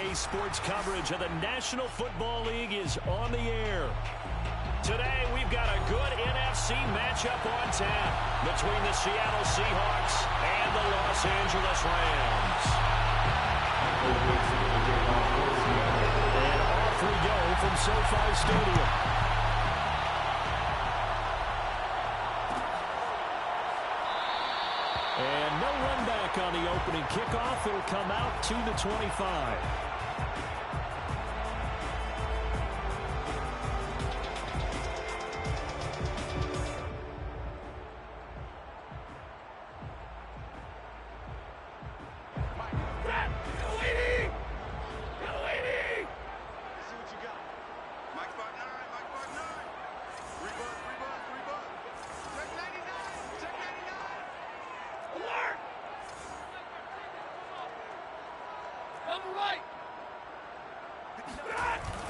Today's sports coverage of the National Football League is on the air. Today, we've got a good NFC matchup on tap between the Seattle Seahawks and the Los Angeles Rams. And off we go from SoFi Stadium. And no run back on the opening kickoff. It'll come out to the 25.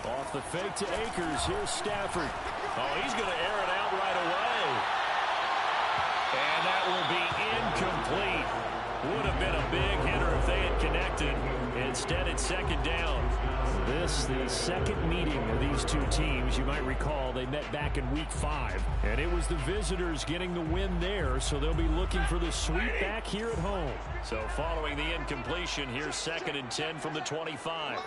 Off the fake to Akers. Here's Stafford. Oh, he's going to air it out right away. And that will be incomplete. Would have been a big hitter if they had connected. Instead, it's second down. This, the second meeting of these two teams. You might recall they met back in Week 5. And it was the visitors getting the win there, so they'll be looking for the sweep back here at home. So following the incompletion, here's 2nd and 10 from the 25.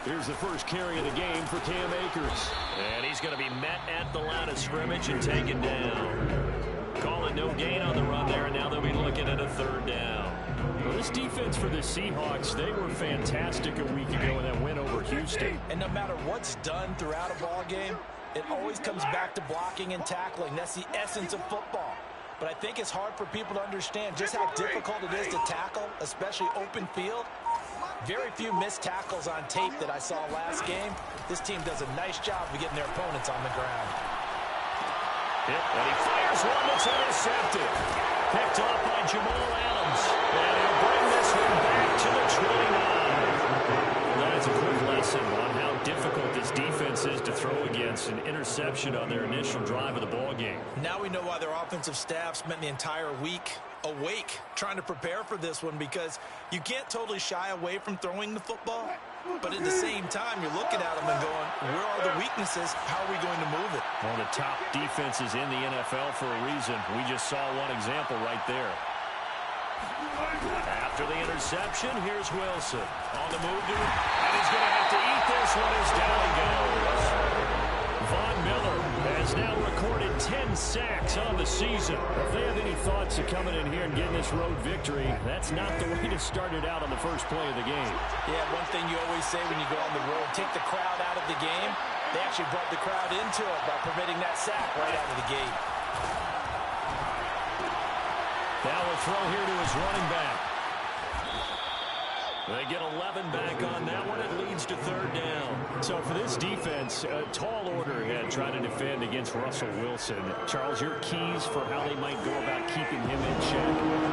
Here's the first carry of the game for Cam Akers. And he's going to be met at the line of scrimmage and taken down. Call it no gain on the run there, and now they'll be looking at a 3rd down. Well, this defense for the Seahawks, they were fantastic a week ago in that win over Houston. And no matter what's done throughout a ball game, it always comes back to blocking and tackling. That's the essence of football. But I think it's hard for people to understand just how difficult it is to tackle, especially open field. Very few missed tackles on tape that I saw last game. This team does a nice job of getting their opponents on the ground. And he fires one that's intercepted. Picked off by Jamal Adams. And he'll bring this one back to the 29. That's a quick lesson on how difficult this defense is to throw against. An interception on their initial drive of the ball game. Now we know why their offensive staff spent the entire week awake trying to prepare for this one, because you can't totally shy away from throwing the football, but at the same time you're looking at them and going, where are the weaknesses? How are we going to move it? One of the top defenses in the NFL for a reason. We just saw one example right there. After the interception, here's Wilson on the move to, and he's going to have to eat this one as down he goes. Von Miller has now recorded 10 sacks on the season. If they have any thoughts of coming in here and getting this road victory, that's not the way to start it out on the first play of the game. Yeah, one thing you always say when you go on the road, take the crowd out of the game. They actually brought the crowd into it by permitting that sack right out of the gate. Now a throw here to his running back. They get 11 back on that one. It leads to 3rd down. So for this defense, a tall order ahead trying to defend against Russell Wilson. Charles, your keys for how they might go about keeping him in check?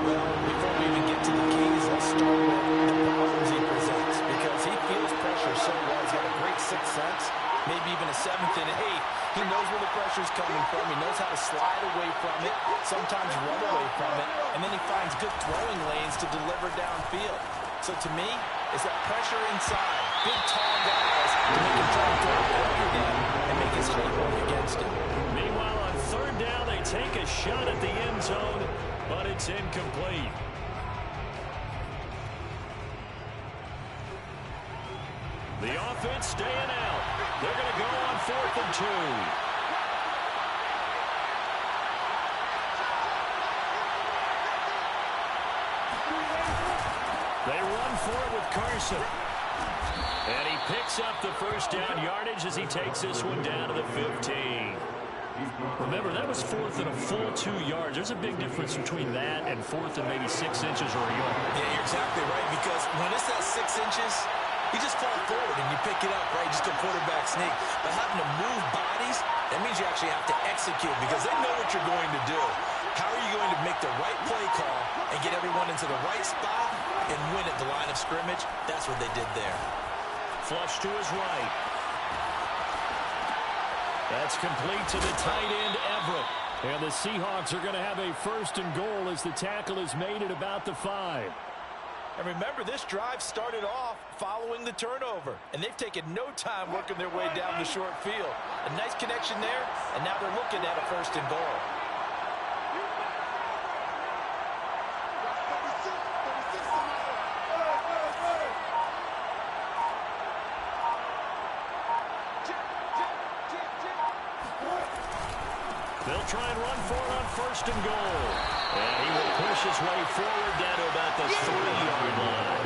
Well, before we even get to the keys, let's start with the problems he presents, because he feels pressure so well. He's got a great sixth sense, maybe even a 7th and 8th. He knows where the pressure's coming from. He knows how to slide away from it, sometimes run away from it, and then he finds good throwing lanes to deliver downfield. So to me, it's that pressure inside. Big, tall guys to make him try to throw over them and make his height work against him. Meanwhile, on 3rd down, they take a shot at the end zone, but it's incomplete. The offense staying out. They're going to go on 4th and 2. They run for it with Carson. And he picks up the first down yardage as he takes this one down to the 15. Remember, that was 4th and a full 2 yards. There's a big difference between that and 4th and maybe 6 inches or a yard. Yeah, you're exactly right, because when it's that 6 inches, you just fall forward and you pick it up, right? Just a quarterback sneak. But having to move bodies, that means you actually have to execute, because they know what you're going to do. How are you going to make the right play call and get everyone into the right spot and win at the line of scrimmage? That's what they did there. Flush to his right. That's complete to the tight end, Everett. And the Seahawks are going to have a 1st and goal as the tackle is made at about the 5. And remember, this drive started off following the turnover. And they've taken no time working their way down the short field. A nice connection there, and now they're looking at a 1st and goal. They'll try and run for it on 1st and goal. And he will push his way forward down to about the 3-yard line.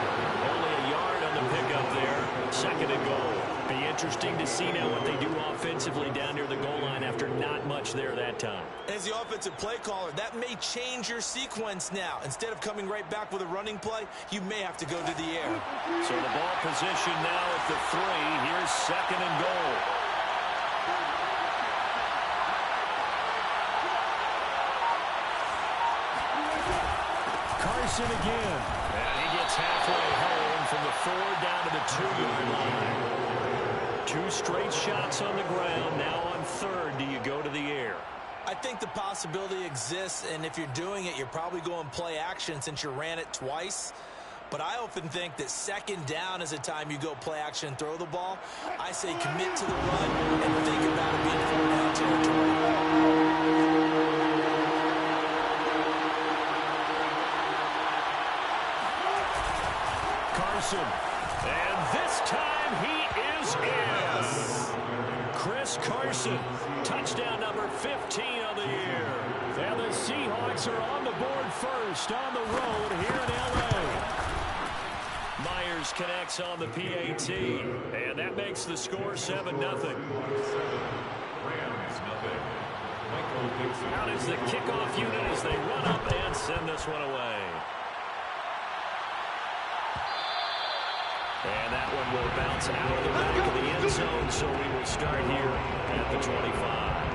Only a yard on the pickup there. 2nd and goal. Be interesting to see now what they do offensively down near the goal line after not much there that time. As the offensive play caller, that may change your sequence now. Instead of coming right back with a running play, you may have to go to the air. So the ball position now at the 3. Here's 2nd and goal. Carson again. And he gets halfway home from the 4 down to the 2-yard line. 2 straight shots on the ground. Now on 3rd, do you go to the air? I think the possibility exists, and if you're doing it, you're probably going play action since you ran it twice. But I often think that 2nd down is a time you go play action and throw the ball. I say commit to the run and think about it being 4 down territory. And this time he is in. Chris Carson, touchdown number 15 of the year. And the Seahawks are on the board first on the road here in L.A. Myers connects on the PAT, and that makes the score 7-0. Out is the kickoff unit as they run up and send this one away. And that one will bounce out of the back of the end zone, so we will start here at the 25.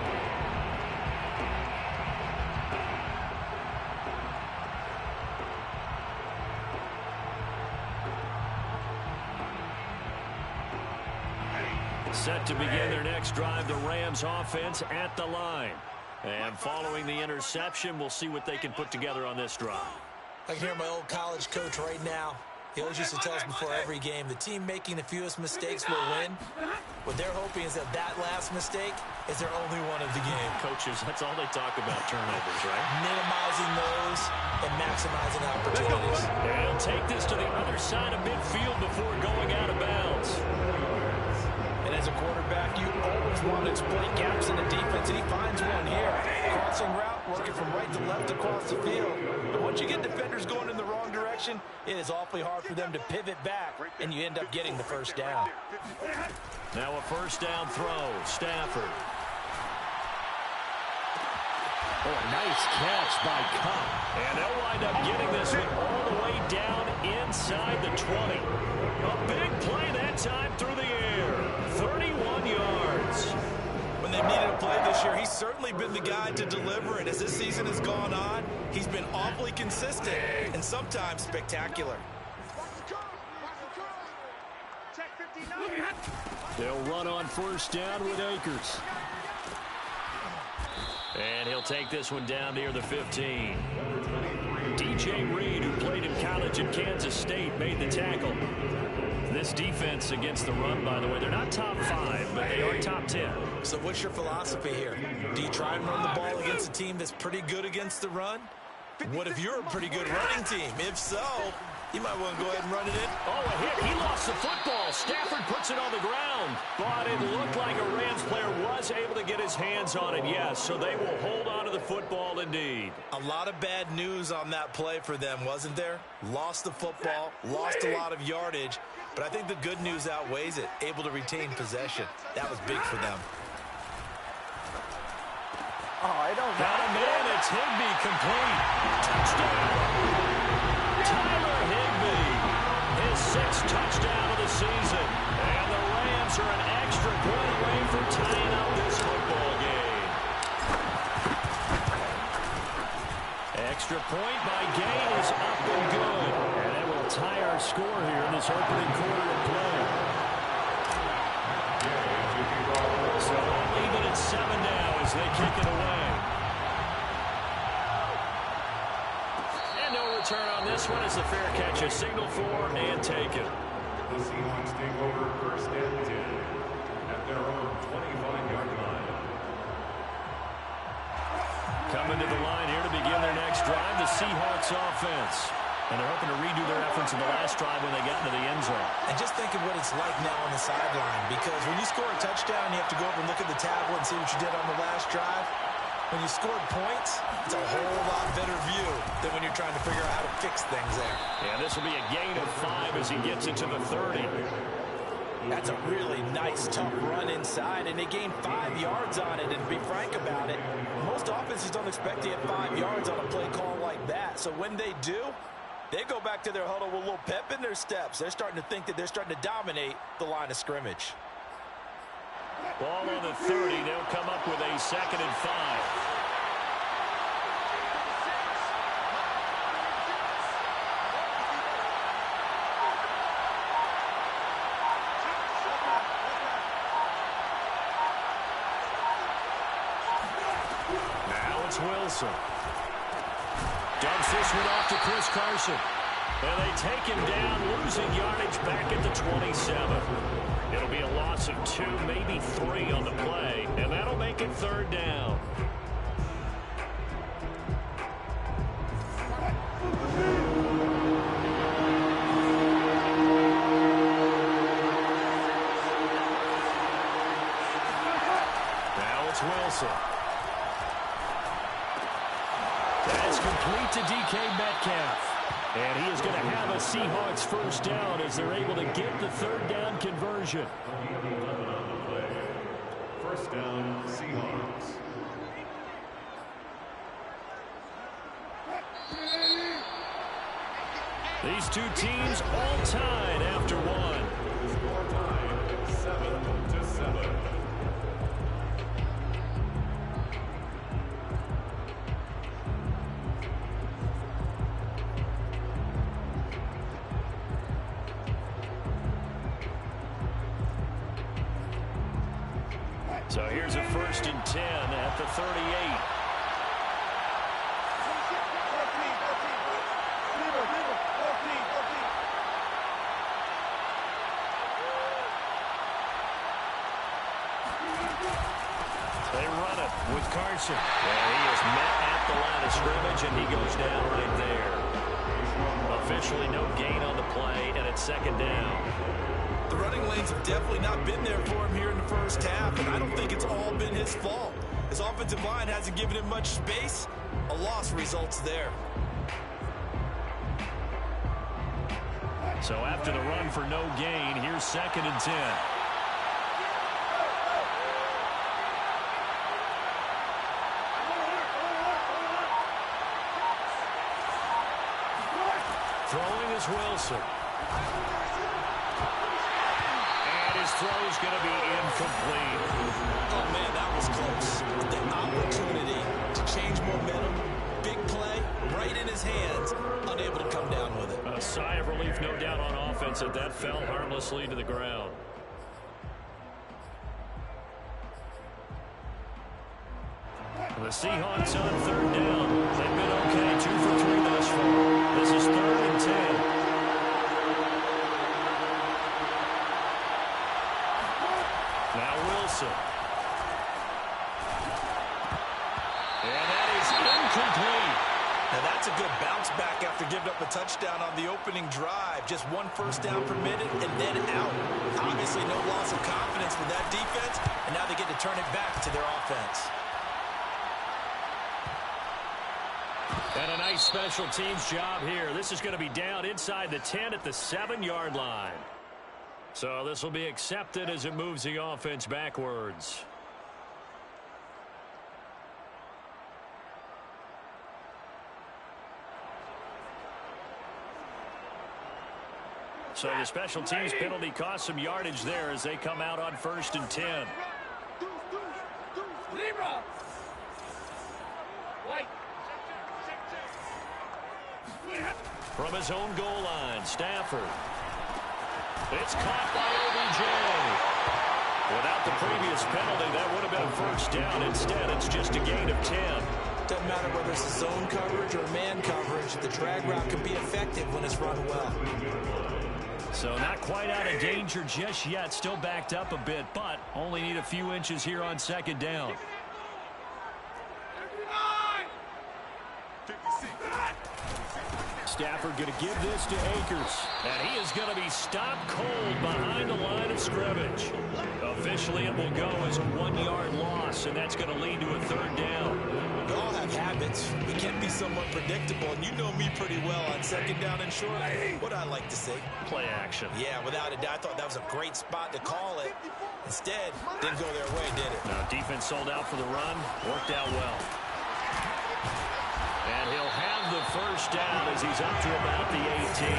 Set to begin their next drive, the Rams offense at the line. And following the interception, we'll see what they can put together on this drive. I can hear my old college coach right now. He always used to tell us before every game, the team making the fewest mistakes will win. What they're hoping is that that last mistake is their only one of the game. Coaches, that's all they talk about, turnovers, right? Minimizing those and maximizing opportunities. And he'll take this to the other side of midfield before going out of bounds. And as a quarterback, you always want to exploit gaps in the defense, and he finds one here. Crossing route, working from right to left across the field. But once you get defenders going in the wrong direction, it is awfully hard for them to pivot back, and you end up getting the 1st down. Now a 1st down throw, Stafford. Oh, a nice catch by Kupp. And they'll wind up getting this one all the way down inside the 20. A big play that time through the air. 31 yards. When they've needed a play this year, he's certainly been the guy to deliver it. As this season has gone on, he's been awfully consistent and sometimes spectacular. They'll run on 1st down with Akers. And he'll take this one down near the 15. DJ Reed, who played in college at Kansas State, made the tackle. This defense against the run, by the way, they're not top 5, but they are top 10. So what's your philosophy here? Do you try and run the ball against a team that's pretty good against the run? What if you're a pretty good running team? If so, you might want to go ahead and run it in. Oh, a hit. He lost the football. Stafford puts it on the ground. But it looked like a Rams player was able to get his hands on it, yes. So they will hold on to the football indeed. A lot of bad news on that play for them, wasn't there? Lost the football, lost a lot of yardage. But I think the good news outweighs it. Able to retain possession. That was big for them. Oh, I don't know. Got a man. It's Higbee complete. Touchdown. Tyler Higbee. His 6th touchdown of the season. And the Rams are an extra point away from tying up this football game. Extra point by Gain is up and good. And it will tie our score here in this opening quarter of play. So even at 7 now as they kick it away. return on this one as the fair catch is signaled for and taken. The Seahawks take over first and 10 at their own 25-yard line. Coming to the line here to begin their next drive, the Seahawks offense. And they're hoping to redo their efforts in the last drive when they got into the end zone. And just think of what it's like now on the sideline, because when you score a touchdown, you have to go over and look at the tablet and see what you did on the last drive. When you scored points, it's a whole lot better view than when you're trying to figure out how to fix things there. Yeah, this will be a gain of 5 as he gets into the 30. That's a really nice, tough run inside, and they gained 5 yards on it. And to be frank about it, most offenses don't expect to get 5 yards on a play call like that. So when they do, they go back to their huddle with a little pep in their steps. They're starting to think that they're starting to dominate the line of scrimmage. Ball on the 30. They'll come up with a 2nd and 5. Wilson dumps this one off to Chris Carson. And they take him down, losing yardage back at the 27. It'll be a loss of 2, maybe 3 on the play, and that'll make it 3rd down. Now it's Wilson. That's complete to DK Metcalf. And he is going to have a Seahawks first down as they're able to get the 3rd down conversion. First down, Seahawks. These two teams all tied after one. Score tied 7-7. So here's a 1st and 10 at the 38. They run it with Carson. And he is met at the line of scrimmage, and he goes down right there. Officially no gain on the play, and it's 2nd down. The running lanes have definitely not been there for him here in the first half, and I don't think it's all been his fault. His offensive line hasn't given him much space. A loss results there. So after the run for no gain, here's 2nd and 10. Throwing is Wilson. His throw is going to be incomplete. Oh, man, that was close. The opportunity to change momentum, big play, right in his hands, unable to come down with it. A sigh of relief, no doubt, on offense that fell harmlessly to the ground. The Seahawks on 3rd down. They've been okay, 2 for 3 thus far. This is 3rd and 10. Now Wilson. And that is incomplete. Now that's a good bounce back after giving up a touchdown on the opening drive. Just 1 first down permitted and then out. Obviously no loss of confidence with that defense, and now they get to turn it back to their offense. And a nice special teams job here. This is going to be down inside the 10 at the 7-yard line. So this will be accepted as it moves the offense backwards. So the special teams penalty cost some yardage there as they come out on 1st and 10. From his own goal line, Stafford. It's caught by OBJ. Without the previous penalty, that would have been a first down. Instead, it's just a gain of 10. Doesn't matter whether it's a zone coverage or man coverage, the drag route can be effective when it's run well. So not quite out of danger just yet. Still backed up a bit, but only need a few inches here on second down. Stafford going to give this to Akers. And he is going to be stopped cold behind the line of scrimmage. Officially, it will go as a 1-yard loss, and that's going to lead to a third down. We all have habits. We can be somewhat predictable, and you know me pretty well on second down and short. What I like to say? Play action. Yeah, without a doubt. I thought that was a great spot to call it. Instead, didn't go their way, did it? No, defense sold out for the run. Worked out well. And he'll have the first down as he's up to about the 18.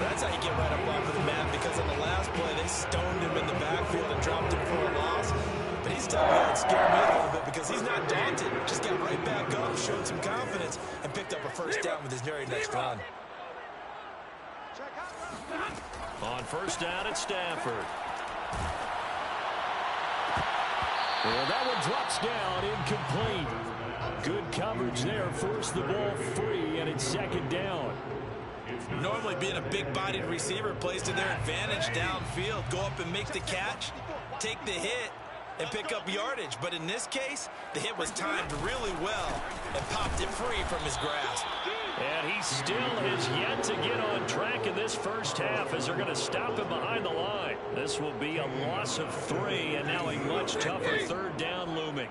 That's how you get right up off of the mat, because on the last play, they stoned him in the backfield and dropped him for a loss. But he's tough guy that scared me a little bit because he's not daunted. Just got right back up, showed some confidence, and picked up a first down with his very next run. On first down at Stafford. Well, that one drops down, incomplete. Good coverage there, forced the ball free, and it's second down. Normally being a big-bodied receiver plays to their advantage downfield. Go up and make the catch, take the hit, and pick up yardage. But in this case, the hit was timed really well and popped it free from his grasp. And he still has yet to get on track in this first half as they're going to stop him behind the line. This will be a loss of 3, and now a much tougher third down looming.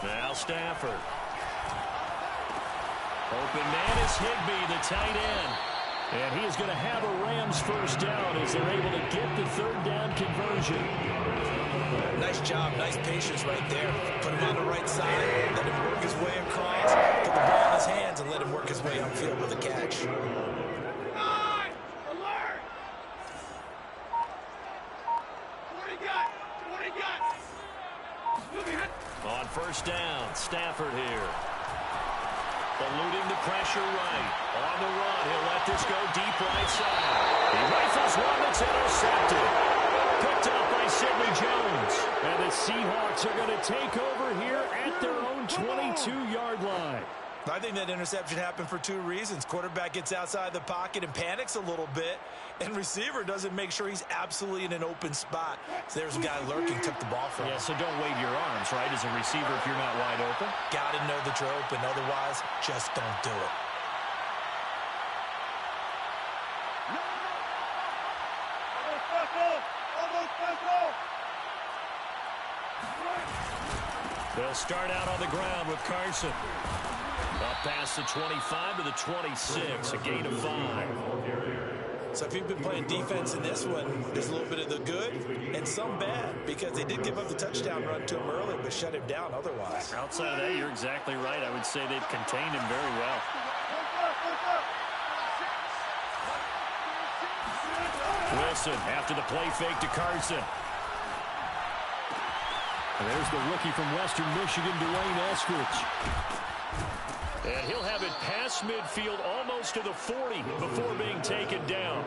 Now Stafford. Open man is Higbee, the tight end. And he is going to have a Rams first down as they're able to get the third down conversion. Nice job, nice patience right there. Put him on the right side, let him work his way across, put the ball in his hands, and let him work his way upfield with a catch. On first down, Stafford here. Eluding the pressure right. On the run, he'll let this go deep right side. He rifles one that's intercepted. Picked up by Sidney Jones. And the Seahawks are going to take over here at their own 22-yard line. I think that interception happened for 2 reasons. Quarterback gets outside the pocket and panics a little bit, and receiver doesn't make sure he's absolutely in an open spot. So there's a guy lurking, took the ball from him. Yeah, so don't wave your arms, right, as a receiver if you're not wide open. Got to know that you're open. Otherwise, just don't do it. They'll start out on the ground with Carson. Up past the 25 to the 26, a gain of 5. So if you've been playing defense in this one, there's a little bit of the good and some bad, because they did give up the touchdown run to him early, but shut him down otherwise. Outside of that, you're exactly right. I would say they've contained him very well. Wilson after the play fake to Carson. And there's the rookie from Western Michigan, Dwayne Eskridge. And he'll have it past midfield almost to the 40 before being taken down.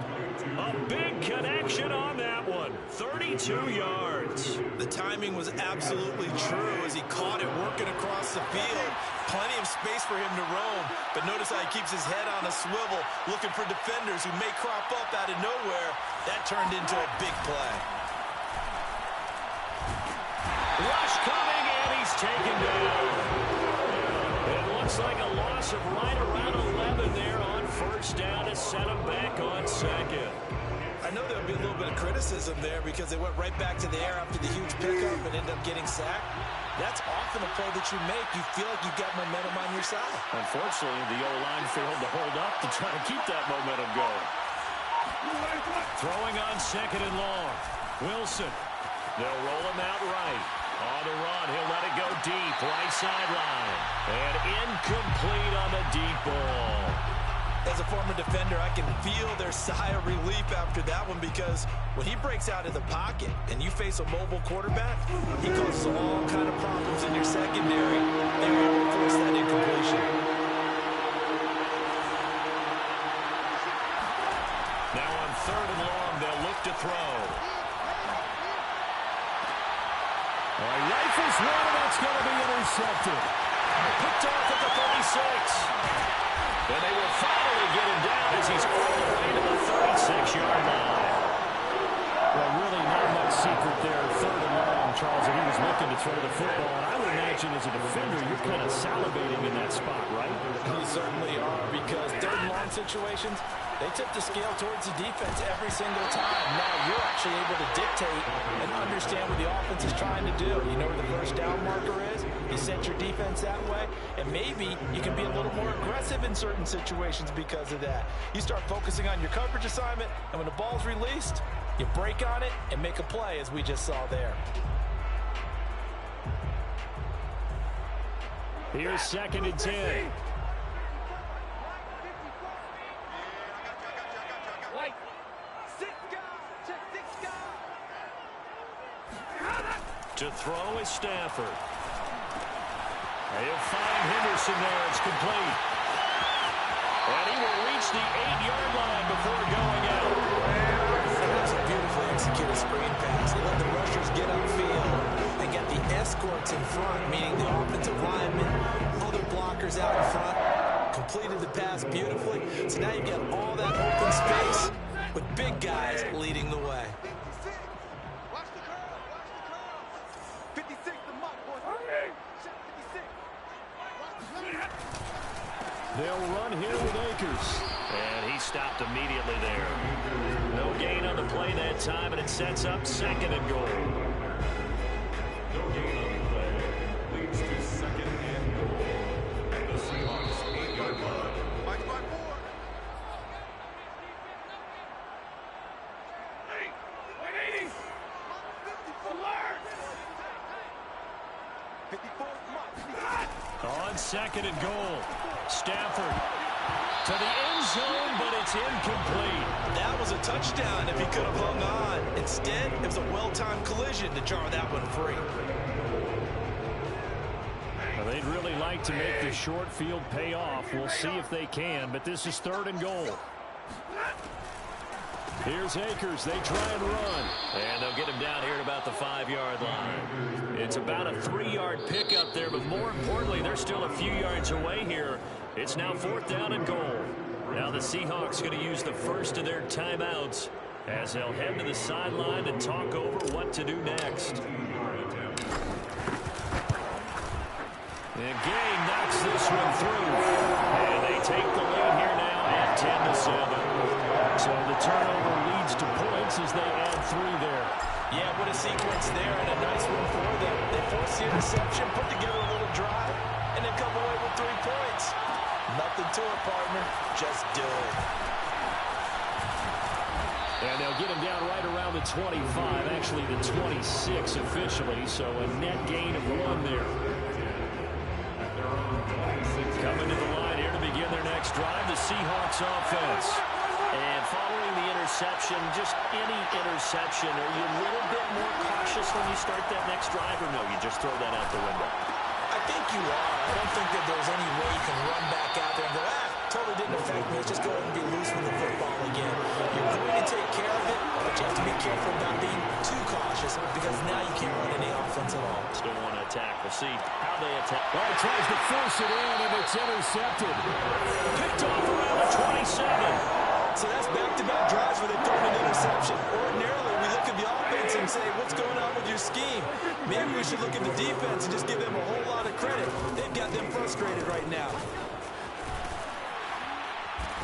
A big connection on that one. 32 yards. The timing was absolutely true as he caught it working across the field. Plenty of space for him to roam. But notice how he keeps his head on a swivel, looking for defenders who may crop up out of nowhere. That turned into a big play. Rush coming, and he's taken down. It looks like a loss of right around 11 there on first down to set him back on second. I know there'll be a little bit of criticism there because they went right back to the air after the huge pickup and ended up getting sacked. That's often a play that you make. You feel like you've got momentum on your side. Unfortunately, the O-line failed to hold up to try to keep that momentum going. Throwing on second and long. Wilson. They'll roll him out right. On the run, he'll let it go deep, right sideline. And incomplete on the deep ball. As a former defender, I can feel their sigh of relief after that one, because when he breaks out of the pocket and you face a mobile quarterback, he causes all kind of problems in your secondary. They were able to force that incompletion. Now on third and long, they'll look to throw. Rifles one, and that's going to be intercepted. Picked off at the 36. And they will finally get him down as he's all the way to the 36-yard line. Well, really not much secret there. 3rd and long, Charles, and he was looking to throw the football. And I would imagine as a defender, you're kind of salivating in that spot, right? You certainly are, because 3rd and long situations, they tip the scale towards the defense every single time. Now you're actually able to dictate and understand what the offense is trying to do. You know where the first down marker is. You set your defense that way, and maybe you can be a little more aggressive in certain situations because of that. You start focusing on your coverage assignment, and when the ball's released, you break on it and make a play, as we just saw there. Here's 2nd and 10. To throw is Stafford. He'll find Henderson there. It's complete. And he will reach the 8-yard line before going out. That was a beautifully executed screen pass. He let the rushers get upfield and get the escorts in front, meaning the offensive linemen, other blockers out in front. Completed the pass beautifully. So now you've got all that open space with big guys leading the way. They'll run here with Akers. And he stopped immediately there. No gain on the play that time, and it sets up 2nd and goal. No gain on the play. Leads to 2nd and goal. At the Seahawks 8-yard line. Mike by 4. Hey, 180. 54. On 2nd and goal. Stafford to the end zone, but it's incomplete. That was a touchdown if he could have hung on. Instead, it was a well-timed collision to jar that one free. Well, they'd really like to make the short field pay off. We'll see if they can, but this is 3rd and goal. Here's Akers. They try and run. And they'll get him down here at about the 5-yard line. It's about a 3-yard pickup there, but more importantly, they're still a few yards away here. It's now 4th down and goal. Now the Seahawks going to use the first of their timeouts as they'll head to the sideline and talk over what to do next. And Gang knocks this one through. And they take the lead here now at 10-7. So the turnover leads to points as they add 3 there. Yeah, what a sequence there, and a nice one for them. They force the interception, put together a little drive, and then come away with 3 points. Nothing to it, partner. Just do it. And they'll get him down right around the 25, actually the 26 officially, so a net gain of 1 there. Coming to the line here to begin their next drive, the Seahawks offense. And following the interception, just any interception, are you a little bit more cautious when you start that next drive, or no, you just throw that out the window? I think you are. I don't think that there's any way you can run back out there and go, totally didn't affect me. Let's just go ahead and be loose with the football again. You're going to take care of it, but you have to be careful about being too cautious because now you can't run any offense at all. Still want to attack. We'll see how they attack. Well, he tries to force it in, and it's intercepted. Picked off around the 27. So that's back-to-back drives where they throw an interception. Ordinarily, we look at the offense and say, what's going on with your scheme? Maybe we should look at the defense and just give them a whole lot of credit. They've got them frustrated right now.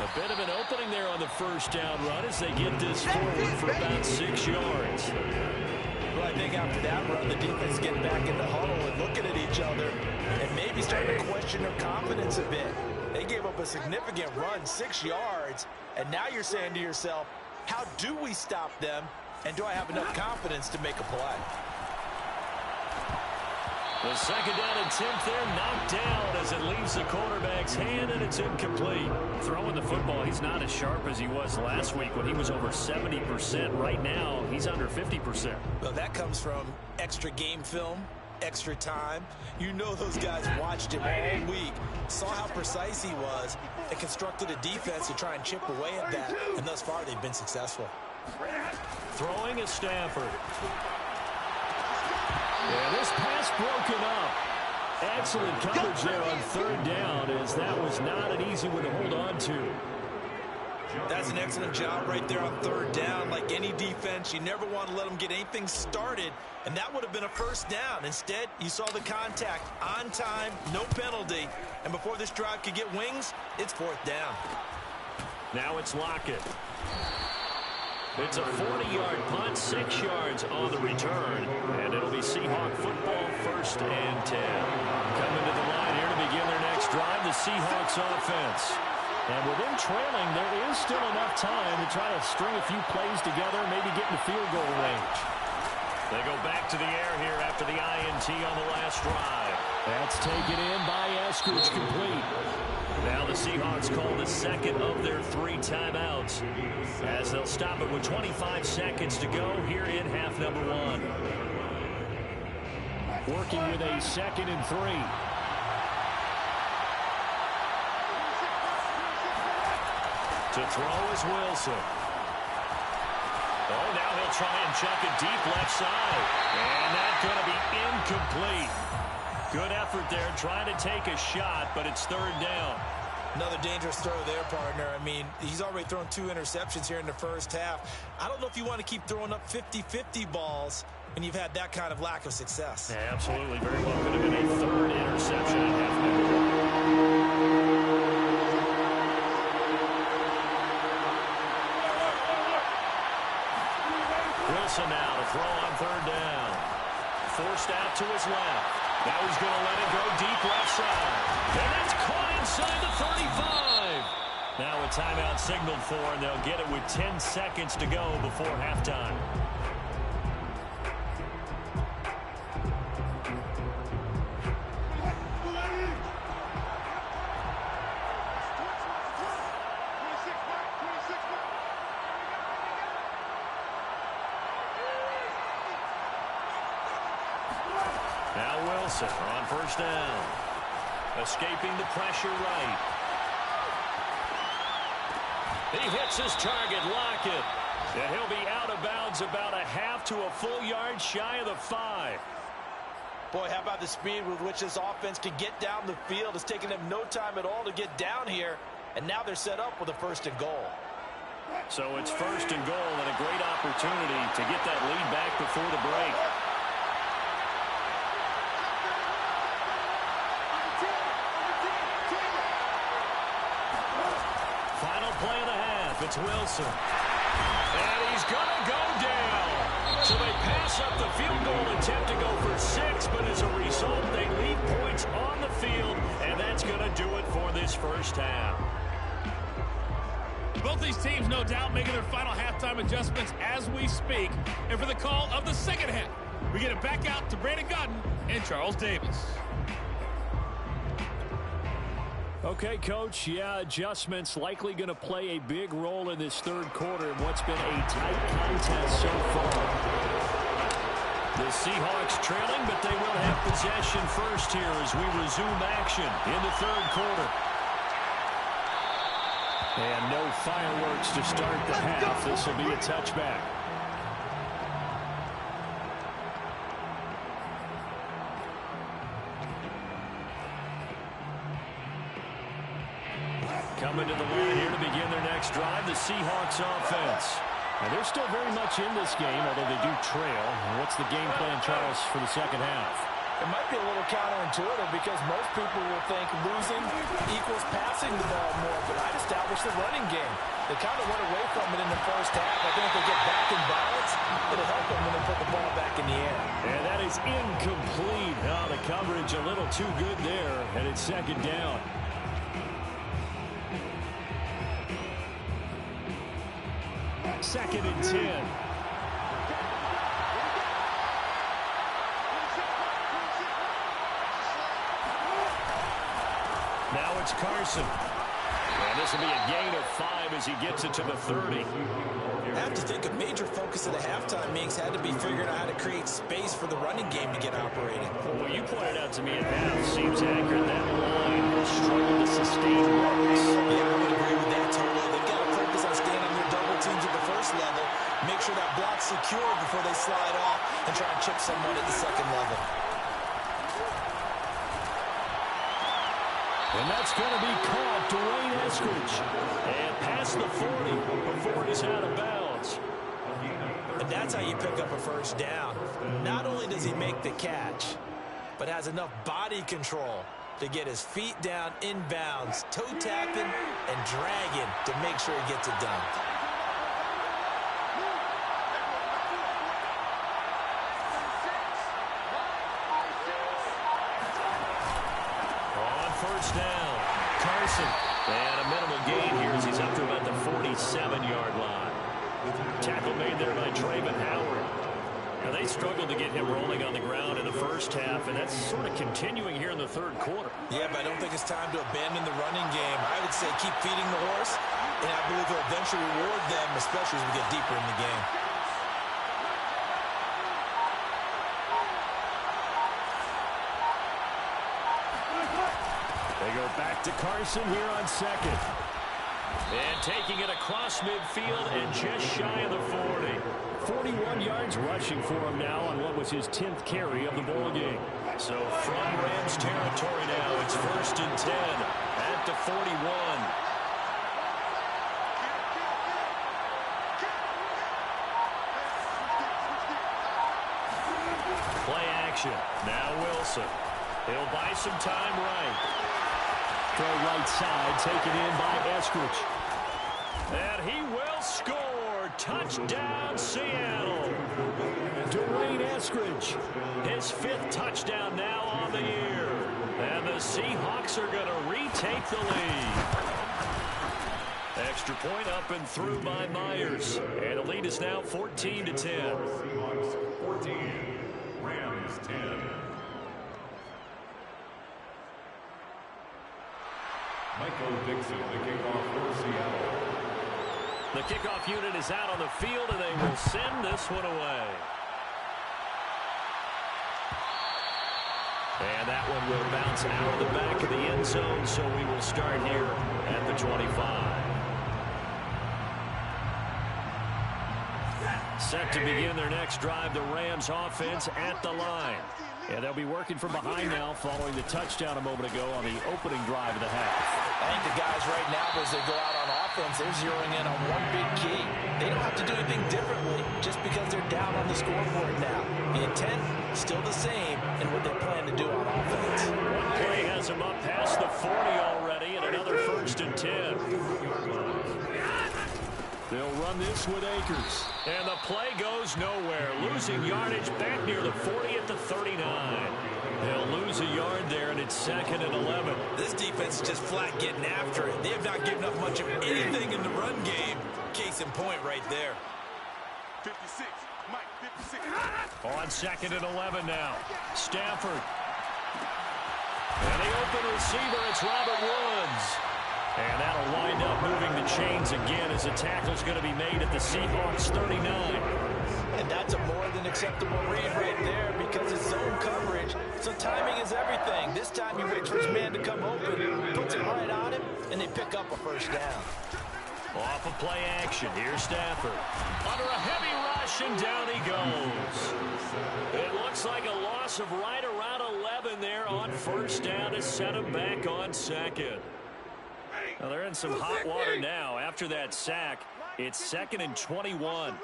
A bit of an opening there on the first down run as they get this forward for about 6 yards. Well, I think after that run, the defense getting back in the huddle and looking at each other and maybe starting to question their confidence a bit. They gave up a significant run, 6 yards, and now you're saying to yourself, how do we stop them, and do I have enough confidence to make a play? The 2nd down and 10th there, knocked down as it leaves the quarterback's hand, and it's incomplete. Throwing the football, he's not as sharp as he was last week when he was over 70%. Right now, he's under 50%. Well, that comes from extra game film, extra time. You know those guys watched him all week, saw how precise he was, and constructed a defense to try and chip away at that, and thus far they've been successful. Throwing is Stafford. Yeah, this broken up. Excellent coverage there on third down, as that was not an easy one to hold on to. That's an excellent job right there on third down. Like any defense, you never want to let them get anything started, and that would have been a first down. Instead, you saw the contact on time, no penalty, and before this drive could get wings, it's fourth down. Now it's Lockett. It's a 40-yard punt, 6 yards on the return, and it'll be Seahawk football, 1st and 10. Coming to the line here to begin their next drive, the Seahawks offense. And with them trailing, there is still enough time to try to string a few plays together, maybe get in the field goal range. They go back to the air here after the INT on the last drive. That's taken in by Eskridge, complete. Now the Seahawks call the second of their 3 timeouts, as they'll stop it with 25 seconds to go here in half number 1. Working with a 2nd and 3. To throw is Wilson. Oh, now he'll try and chuck it deep left side. And that's going to be incomplete. Good effort there, trying to take a shot, but it's 3rd down. Another dangerous throw there, partner. I mean, he's already thrown 2 interceptions here in the first half. I don't know if you want to keep throwing up 50-50 balls when you've had that kind of lack of success. Yeah, absolutely. Very well could have been a 3rd interception in half number 1. Wilson now to throw on 3rd down. Forced out to his left. Now he's going to let it go deep left side. And that's caught inside the 35. Now a timeout signaled for, and they'll get it with 10 seconds to go before halftime. Now Wilson on 1st down. Escaping the pressure right. He hits his target, Lockett. And he'll be out of bounds about a half to a full yard shy of the 5. Boy, how about the speed with which this offense can get down the field? It's taken them no time at all to get down here. And now they're set up with a 1st and goal. So it's 1st and goal and a great opportunity to get that lead back before the break. Play of the half. It's Wilson. And he's going to go down. So they pass up the field goal attempt to go for 6, but as a result, they leave points on the field, and that's going to do it for this first half. Both these teams, no doubt, making their final halftime adjustments as we speak. And for the call of the second half, we get it back out to Brandon Gaudin and Charles Davis. Okay, Coach, yeah, adjustments likely going to play a big role in this 3rd quarter in what's been a tight contest so far. The Seahawks trailing, but they will have possession first here as we resume action in the 3rd quarter. And no fireworks to start the half. This will be a touchback. Coming to the line here to begin their next drive, the Seahawks offense. And they're still very much in this game, although they do trail. What's the game plan, Charles, for the second half? It might be a little counterintuitive because most people will think losing equals passing the ball more, but I'd establish the running game. They kind of went away from it in the first half. I think if they get back in balance, it'll help them when they put the ball back in the air. And that is incomplete. Oh, the coverage a little too good there, and it's 2nd down. Second and 10. Now it's Carson. And this will be a gain of 5 as he gets it to the 30. I have to think a major focus of the halftime meetings had to be figuring out how to create space for the running game to get operating. Well, what you pointed out to me at half seems accurate. That line will struggle to sustain runs. Yeah, I would agree with that totally. They've got to focus on staying on their double teams at the first level, make sure that block's secure before they slide off, and try and chip someone at the second level. And that's going to be caught. Dwayne Eskridge. And past the 40 before he's out of bounds. And that's how you pick up a first down. Not only does he make the catch, but has enough body control to get his feet down inbounds, toe tapping and dragging to make sure he gets it done. On first down, Carson. And a minimal gain here as he's up to about the 47-yard line. Tackle made there by Travon Howard. Now, they struggled to get him rolling on the ground in the first half, and that's sort of continuing here in the third quarter. Yeah, but I don't think it's time to abandon the running game. I would say keep feeding the horse, and I believe he'll eventually reward them, especially as we get deeper in the game. They go back to Carson here on second. And taking it across midfield and just shy of the 40. 41 yards rushing for him now on what was his 10th carry of the ball game. So from Rams territory now, it's 1st and 10 at the 41. Play action. Now Wilson. He'll buy some time right. Throw right side, taken in by Eskridge. And he will score. Touchdown, Seattle. Dwayne Eskridge, his 5th touchdown now on the year. And the Seahawks are going to retake the lead. Extra point up and through by Myers. And the lead is now 14-10. Seahawks 14, Rams 10. Michael Dixon, the kickoff for Seattle. The kickoff unit is out on the field, and they will send this one away. And that one will bounce out of the back of the end zone, so we will start here at the 25. Set to begin their next drive, the Rams offense at the line. And they'll be working from behind now following the touchdown a moment ago on the opening drive of the half. I think the guys right now, as they go out on offense, they're zeroing in on one big key. They don't have to do anything differently just because they're down on the scoreboard now. The intent is still the same in what they plan to do on offense. One play has them up past the 40 already, and another 1st and 10. They'll run this with Akers. And the play goes nowhere. Losing yardage back near the 40 at the 39. They'll lose a yard there, and it's 2nd and 11. This defense is just flat getting after it. They have not given up much of anything in the run game. Case in point right there. 56, Mike, 56. On 2nd and 11 now. Stafford. And the open receiver, it's Robert Woods. And that'll wind up moving the chains again as the tackle's going to be made at the Seahawks 39. And that's a more than acceptable read right there because it's zone coverage. So timing is everything. This time he waits for his man to come open, puts it right on him, and they pick up a first down. Off of play action, here's Stafford. Under a heavy rush, and down he goes. It looks like a loss of right around 11 there on first down to set him back on 2nd. Now they're in some hot water now. After that sack, it's 2nd and 21.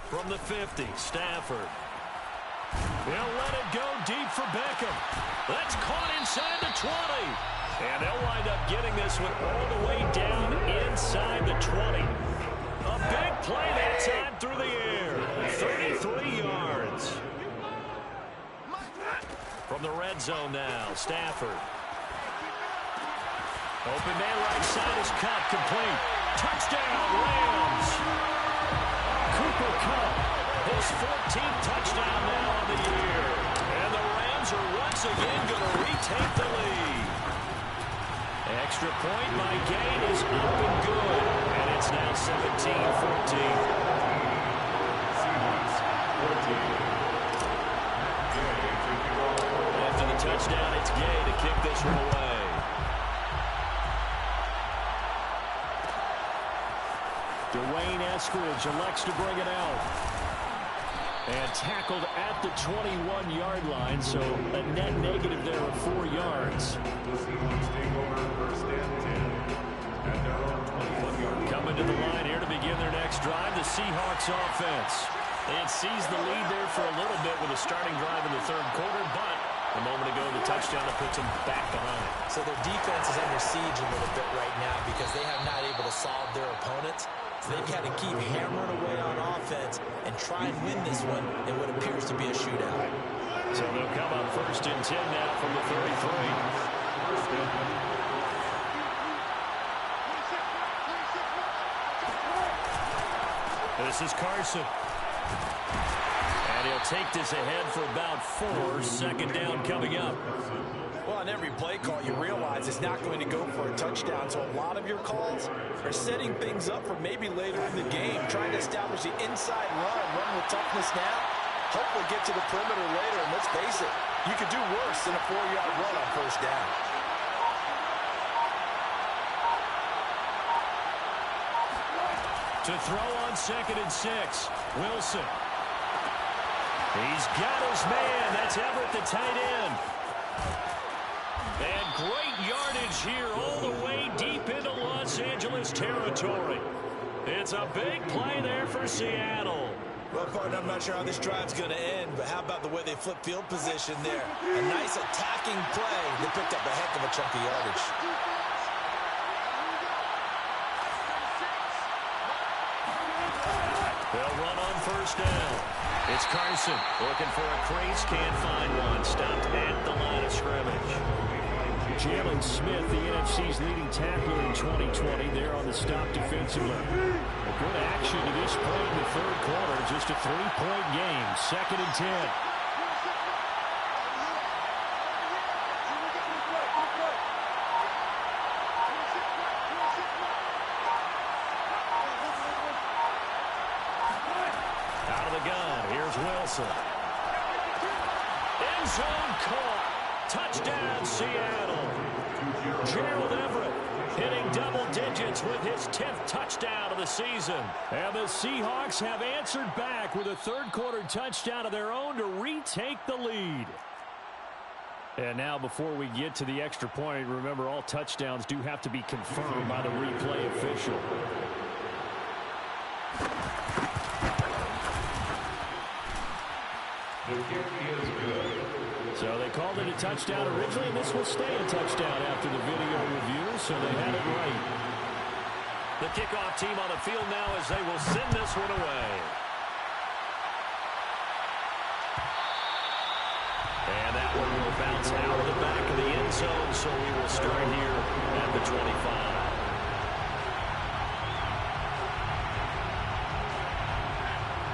From the 50, Stafford. He'll let it go deep for Beckham. That's caught inside the 20. And they'll wind up getting this one all the way down inside the 20. A big play that time through the air. 33 yards. From the red zone now, Stafford. Open man right side is caught, complete. Touchdown, Rams. Cooper Kupp, his 14th touchdown now on the year. And the Rams are once again going to retake the lead. Extra point by Gain is up and good. And it's now 17-14. Seahawks 14. After the touchdown, it's Gay to kick this one away. Dwayne Eskridge elects to bring it out. And tackled at the 21-yard line, so a net negative there of 4 yards. The Seahawks take over first and 10 at their own 21-yard line. Coming to the line here to begin their next drive, the Seahawks offense. They had seized the lead there for a little bit with a starting drive in the third quarter, but a moment ago the touchdown that puts them back behind. So their defense is under siege a little bit right now because they have not able to solve their opponents. So they've had to keep hammering away on offense and try and win this one in what appears to be a shootout. So they'll come up first and 10 now from the 33. This is Carson. And he'll take this ahead for about 4. Second down coming up. Well, on every play call, you realize it's not going to go for a touchdown. So a lot of your calls are setting things up for maybe later in the game, trying to establish the inside run with toughness now. Hopefully get to the perimeter later. And let's face it, you could do worse than a 4-yard run on first down. To throw on 2nd and 6, Wilson. He's got his man. That's Everett, the tight end. And great yardage here all the way deep into Los Angeles territory. It's a big play there for Seattle. Well, partner, I'm not sure how this drive's going to end, but how about the way they flip field position there? A nice attacking play. They picked up a heck of a chunk of yardage. They'll run on first down. It's Carson looking for a crease, can't find one. Stopped at the line of scrimmage. Jalen Smith, the NFC's leading tackler in 2020, there on the stop defensively. A good action to this point in the third quarter. Just a 3-point game. 2nd and 10. Out of the gun, here's Wilson. End zone caught. Touchdown, Seattle. Gerald Everett hitting double digits with his 10th touchdown of the season. And the Seahawks have answered back with a third-quarter touchdown of their own to retake the lead. And now, before we get to the extra point, remember, all touchdowns do have to be confirmed by the replay official. The kick is good. So they called it a touchdown originally, and this will stay a touchdown after the video review, so they had it right. The kickoff team on the field now as they will send this one away. And that one will bounce out of the back of the end zone, so we will start here at the 25.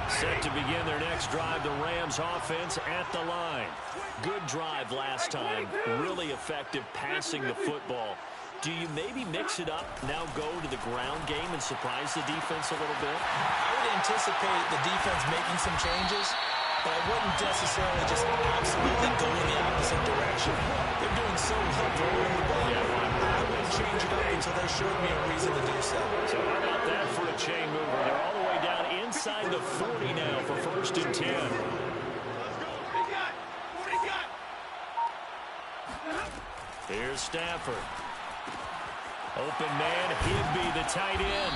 Set to begin their next drive, the Rams offense at the line. Good drive last time. Really effective passing the football. Do you maybe mix it up, now go to the ground game and surprise the defense a little bit? I would anticipate the defense making some changes, but I wouldn't necessarily just absolutely go in the opposite direction. They're doing so well throwing the ball. I wouldn't change it up until they showed me a reason to do so. So how about that for a chain mover? They're all the way down inside the 40 now for 1st and 10. Here's Stafford. Open man, Higbee, the tight end.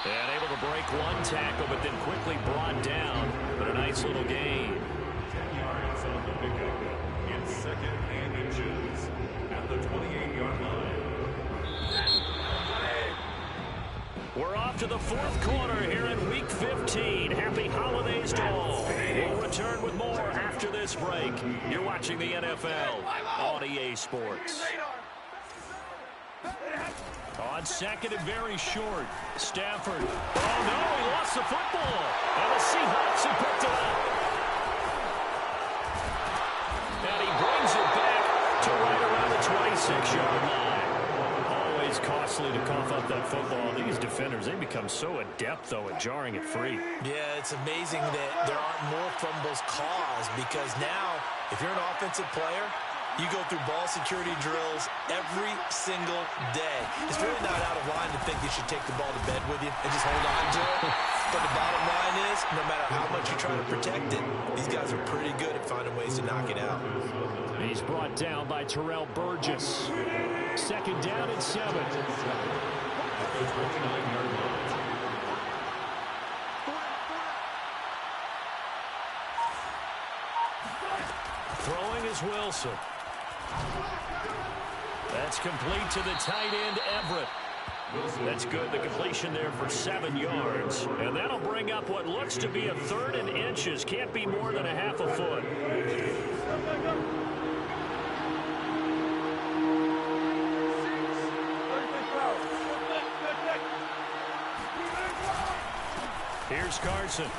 And able to break one tackle, but then quickly brought down. But a nice little gain. 10 yards on the pickup. In 2nd and inches at the 28-yard line. We're off to the 4th quarter here in Week 15. Happy holidays to all. We'll return with more after this break. You're watching the NFL on EA Sports. On 2nd and very short, Stafford. Oh, no, he lost the football. And the Seahawks have picked it up. And he brings it back to right around the 26-yard line. Always costly to cough up that football. These defenders, they become so adept, though, at jarring it free. Yeah, it's amazing that there aren't more fumbles caused because now, if you're an offensive player, you go through ball security drills every single day. It's really not out of line to think you should take the ball to bed with you and just hold on to it. But the bottom line is, no matter how much you try to protect it, these guys are pretty good at finding ways to knock it out. He's brought down by Terrell Burgess. Second down and 7. Throwing is Wilson. That's complete to the tight end, Everett. That's good. The completion there for 7 yards. And that'll bring up what looks to be a 3rd and inches. Can't be more than a half a foot. Here's Carson.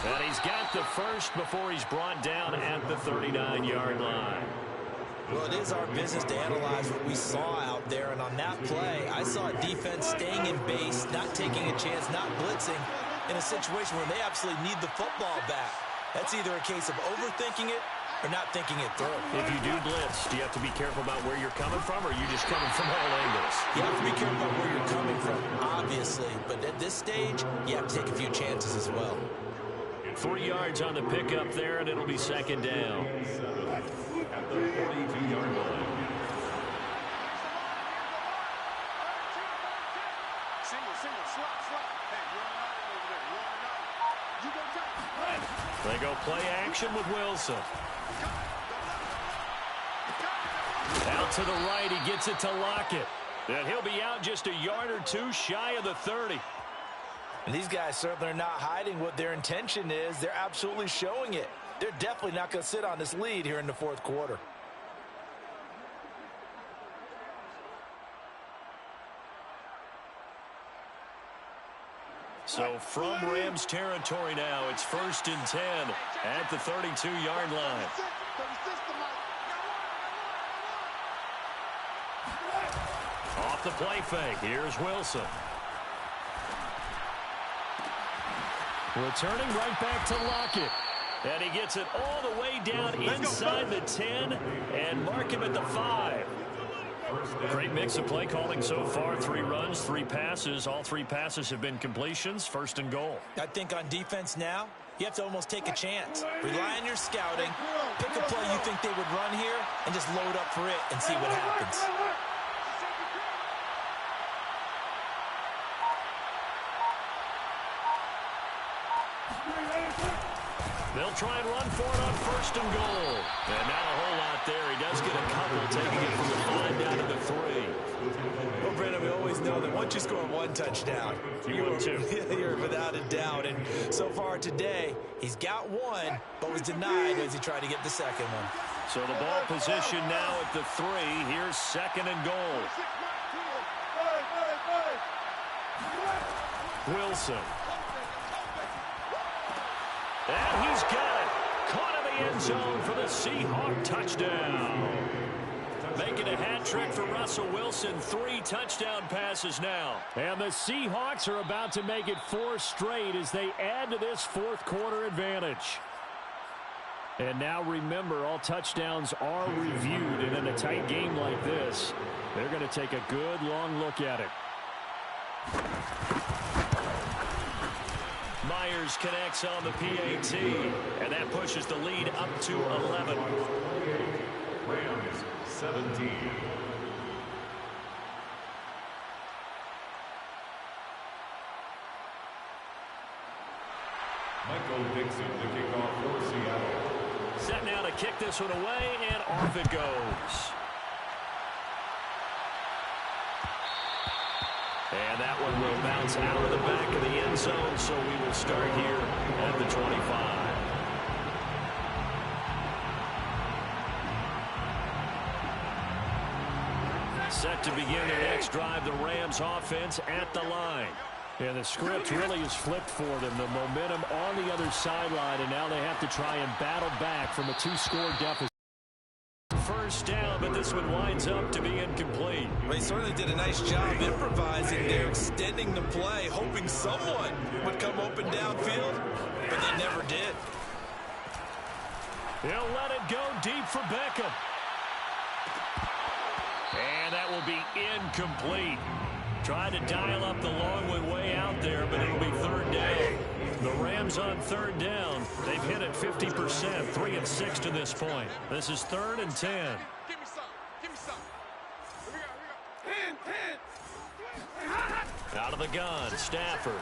And he's got the first before he's brought down at the 39-yard line. Well, it is our business to analyze what we saw out there, and on that play, I saw a defense staying in base, not taking a chance, not blitzing, in a situation where they absolutely need the football back. That's either a case of overthinking it or not thinking it through. If you do blitz, do you have to be careful about where you're coming from, or are you just coming from all angles? You have to be careful about where you're coming from, obviously, but at this stage, you have to take a few chances as well. 3 yards on the pickup there, and it'll be second down. At the 42-yard line. They go play action with Wilson. Out to the right, he gets it to Lockett. And he'll be out just a yard or two shy of the 30. And these guys certainly are not hiding what their intention is. They're absolutely showing it. They're definitely not going to sit on this lead here in the 4th quarter. So from Rams territory now, it's 1st and 10 at the 32-yard line. Off the play fake, here's Wilson. Returning right back to Lockett. And he gets it all the way down inside the 10 and mark him at the 5. Great mix of play calling so far. 3 runs, 3 passes. All 3 passes have been completions. 1st and goal. I think on defense now, you have to almost take a chance. Rely on your scouting. Pick a play you think they would run here and just load up for it and see what happens. They'll try and run for it on 1st and goal. And not a whole lot there. He does get a couple, taking it from the 5 down to the 3. Well, Brandon, we always know that once you score 1 touchdown, you're without a doubt. And so far today, he's got 1, but was denied as he tried to get the second one. So the ball position now at the 3. Here's 2nd and goal. Wilson. And he's got it. Caught in the end zone for the Seahawk touchdown. Making a hat trick for Russell Wilson. 3 touchdown passes now. And the Seahawks are about to make it 4 straight as they add to this 4th quarter advantage. And now remember, all touchdowns are reviewed. And in a tight game like this, they're going to take a good long look at it. Myers connects on the PAT, and that pushes the lead up to 11. Rams 17. Michael Dixon to kick off for Seattle. Set now to kick this one away, and off it goes. And that one will bounce out of the back of the end zone, so we will start here at the 25. Set to begin their next drive, the Rams offense at the line. And the script really is flipped for them. The momentum on the other sideline, and now they have to try and battle back from a 2-score deficit. First down, but this one winds up to be incomplete. They certainly did a nice job improvising there, extending the play, hoping someone would come open downfield, but they never did. He'll let it go deep for Beckham. And that will be incomplete. Tried to dial up the long way out there, but it'll be 3rd down. The Rams on third down. They've hit it 50%, 3 and 6 to this point. This is 3rd and 10. Give me some. Give me some. Here we go. Out of the gun, Stafford.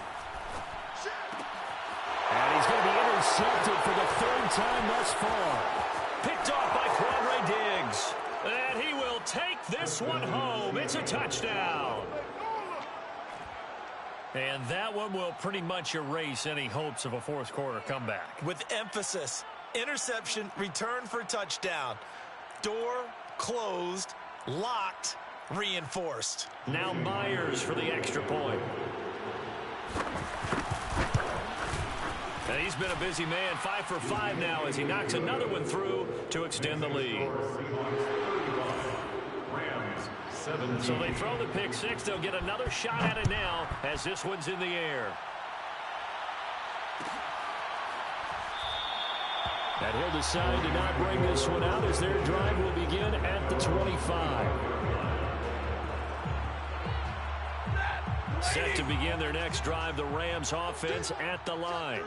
And he's going to be intercepted for the 3rd time thus far. Picked off by Quandre Diggs. And he will take this one home. It's a touchdown. And that one will pretty much erase any hopes of a fourth quarter comeback. With emphasis, interception, return for touchdown. Door closed, locked, reinforced. Now Myers for the extra point. And he's been a busy man, 5 for 5 now as he knocks another one through to extend the lead. So they throw the pick six. They'll get another shot at it now as this one's in the air. And he'll decide to not bring this one out as their drive will begin at the 25. Set to begin their next drive, the Rams offense at the line.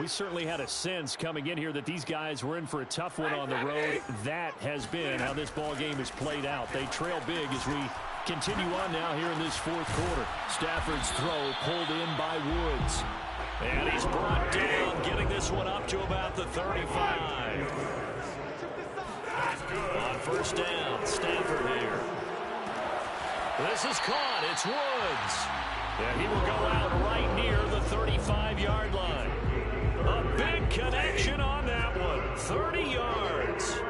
We certainly had a sense coming in here that these guys were in for a tough one on the road. That has been how this ball game has played out. They trail big as we continue on now here in this fourth quarter. Stafford's throw pulled in by Woods. And he's brought down, getting this one up to about the 35. On first down, Stafford here. This is caught. It's Woods. And he will go out right near the 35-yard line. A big connection on that one. 30 yards.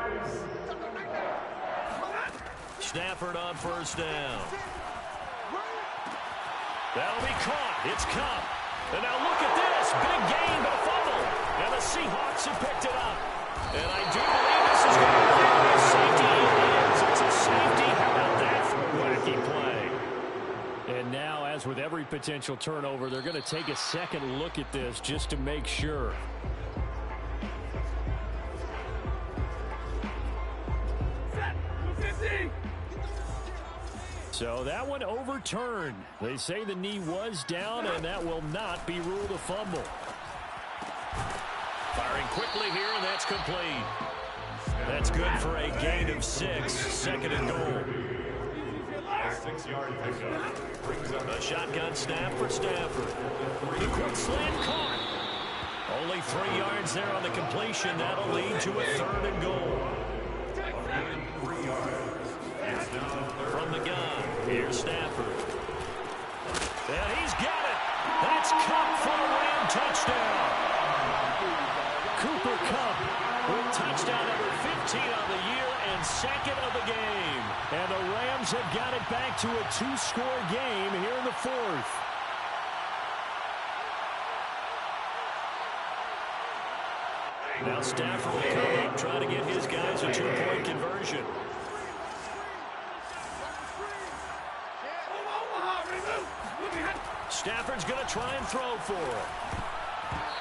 Stafford on first down. That'll be caught. It's Kupp. And now look at this. Big gain, but a fumble. And the Seahawks have picked it up. And I do believe this is going to be a safety. It's a safety. How about that for a wacky play? And now, as with every potential turnover, they're going to take a second look at this just to make sure. So that one overturned. They say the knee was down, and that will not be ruled a fumble. Firing quickly here, and that's complete. That's good for a gain of 6, 2nd and goal. 6-yard pickup. A shotgun snap for Stafford. The quick slant caught. Only 3 yards there on the completion. That'll lead to a 3rd and goal. From the gun, here's Stafford. And he's got it. That's Kupp for a Ram touchdown. Cooper Kupp with touchdown number 15 on the year and 2nd of the game. And the Rams have got it back to a 2-score game here in the 4th. Now Stafford will come up, try to get his guys a 2-point conversion. Stafford's going to try and throw for him.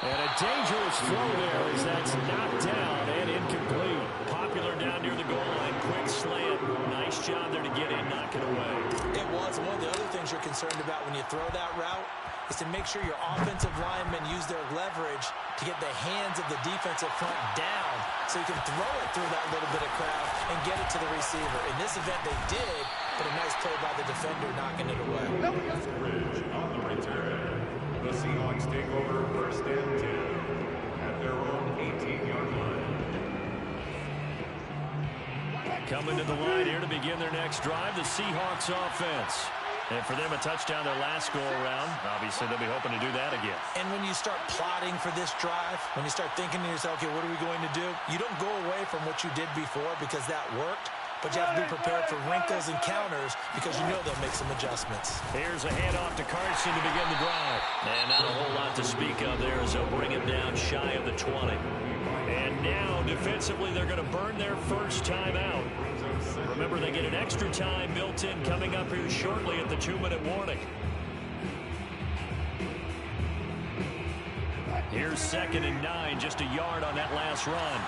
And a dangerous throw there as that's knocked down and incomplete. Popular down near the goal line. Quick slant. Nice job there to get in, knock it away. It was. One of the other things you're concerned about when you throw that route is to make sure your offensive linemen use their leverage to get the hands of the defensive front down so you can throw it through that little bit of crowd and get it to the receiver. In this event, they did, but a nice play by the defender knocking it away. Bridge on the return. The Seahawks take over 1st and 10 at their own 18-yard line. Coming to the line here to begin their next drive, the Seahawks offense. And for them, a touchdown their last go-around. Obviously, they'll be hoping to do that again. And when you start plotting for this drive, when you start thinking to yourself, okay, what are we going to do? You don't go away from what you did before because that worked, but you have to be prepared for wrinkles and counters because you know they'll make some adjustments. Here's a handoff to Carson to begin the drive. And not a whole lot to speak of there as they'll bring him down shy of the 20. And now, defensively, they're going to burn their first time out. Remember, they get an extra time built in coming up here shortly at the 2-minute warning. Here's 2nd and 9, just a yard on that last run.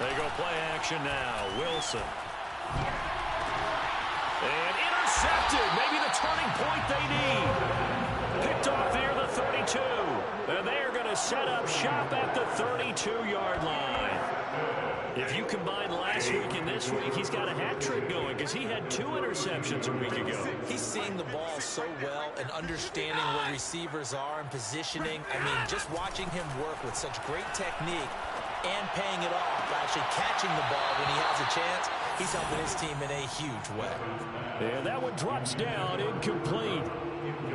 They go play action now. Wilson. And intercepted. Maybe the turning point they need. Picked off near the 32. And they are going to set up shop at the 32-yard line. If you combine last week and this week, he's got a hat trick going because he had 2 interceptions a week ago. He's seeing the ball so well and understanding where receivers are and positioning. I mean, just watching him work with such great technique and paying it off by actually catching the ball when he has a chance, he's helping his team in a huge way. And that one drops down, incomplete.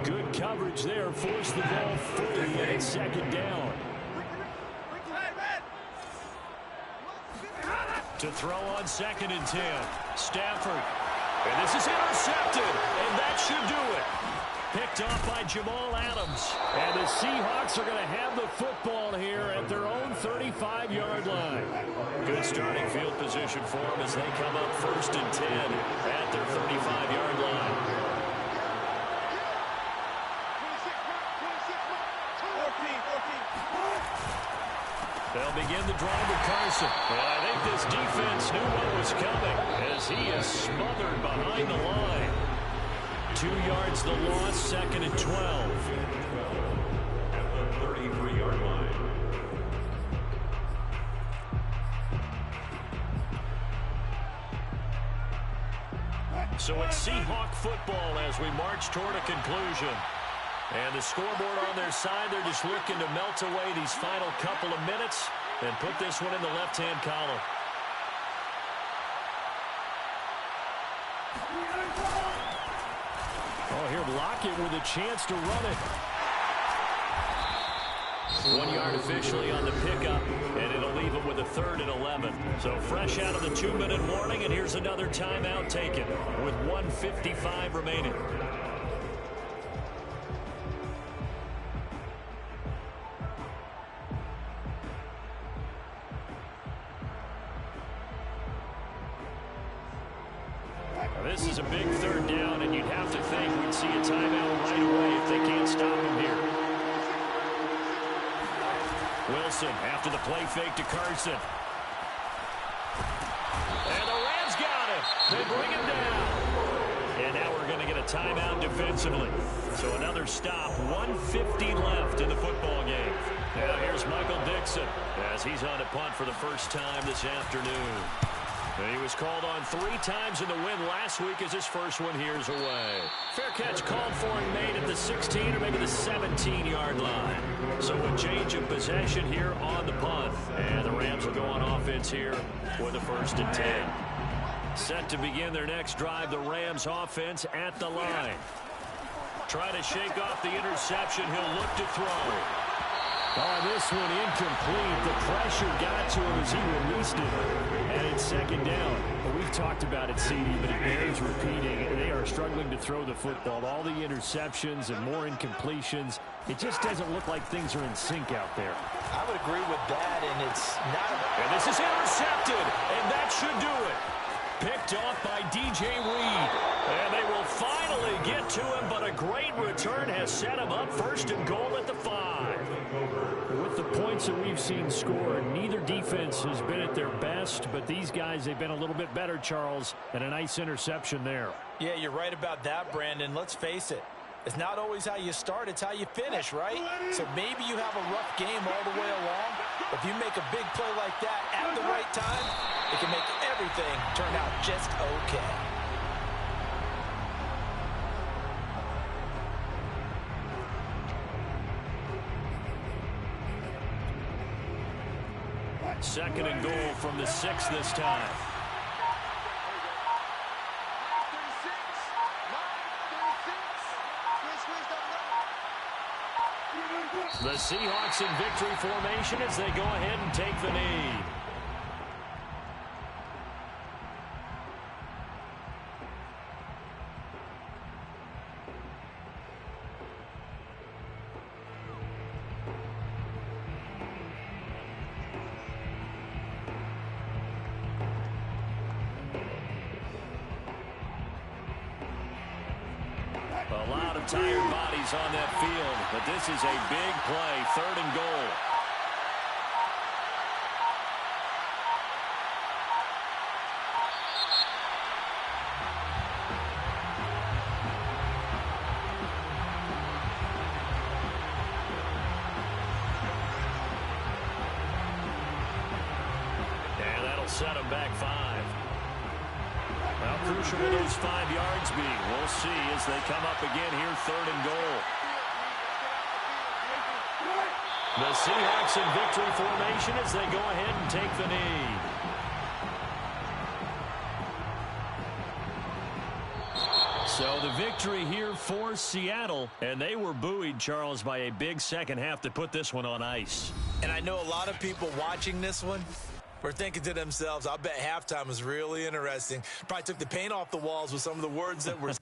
Good coverage there, forced the ball free, and it's second down. To throw on 2nd and 10. Stafford. And this is intercepted. And that should do it. Picked off by Jamal Adams. And the Seahawks are going to have the football here at their own 35-yard line. Good starting field position for them as they come up 1st and 10 at their 35-yard line. They'll begin the drive with Carson. And I think this defense knew what was coming as he is smothered behind the line. 2 yards the loss, 2nd and 12. At the 33-yard line. So it's Seahawk football as we march toward a conclusion. And the scoreboard on their side, they're just looking to melt away these final couple of minutes and put this one in the left-hand column. Oh, here Lockett with a chance to run it. 1 yard officially on the pickup, and it'll leave it with a 3rd and 11. So fresh out of the 2-minute warning, and here's another timeout taken with 1:55 remaining. This is a big 3rd down, and you'd have to think we'd see a timeout right away if they can't stop him here. Wilson after the play fake to Carson. And the Rams got it. They bring him down. And now we're going to get a timeout defensively. So another stop, 1:50 left in the football game. Now here's Michael Dixon as he's on a punt for the first time this afternoon. And he was called on 3 times in the win last week as his first one here's away. Fair catch called for and made at the 16 or maybe the 17-yard line. So a change of possession here on the punt. And the Rams will go on offense here with a 1st and 10. Set to begin their next drive, the Rams offense at the line. Trying to shake off the interception. He'll look to throw. Oh, this one incomplete. The pressure got to him as he released it. And it's 2nd down. Well, we've talked about it, CD, but it bears repeating. They are struggling to throw the football. All the interceptions and more incompletions. It just doesn't look like things are in sync out there. I would agree with that, and it's not And this is intercepted, and that should do it. Picked off by DJ Reed. And they will finally get to him, but a great return has set him up 1st and goal at the 5. With the points that we've seen scored, neither defense has been at their best, but these guys, they've been a little bit better, Charles, and a nice interception there. Yeah, you're right about that, Brandon. Let's face it. It's not always how you start, it's how you finish, right? So maybe you have a rough game all the way along. If you make a big play like that at the right time, it can make everything turn out just okay. Second and goal from the 6 this time. The Seahawks in victory formation as they go ahead and take the knee. A lot of tired bodies on that field, but this is a big play, 3rd and goal. set him back 5. How crucial will those 5 yards be? We'll see as they come up again here, 3rd and goal. The Seahawks in victory formation as they go ahead and take the knee. So the victory here for Seattle, and they were buoyed, Charles, by a big second half to put this one on ice. And I know a lot of people watching this one were thinking to themselves, I bet halftime was really interesting. Probably took the paint off the walls with some of the words that were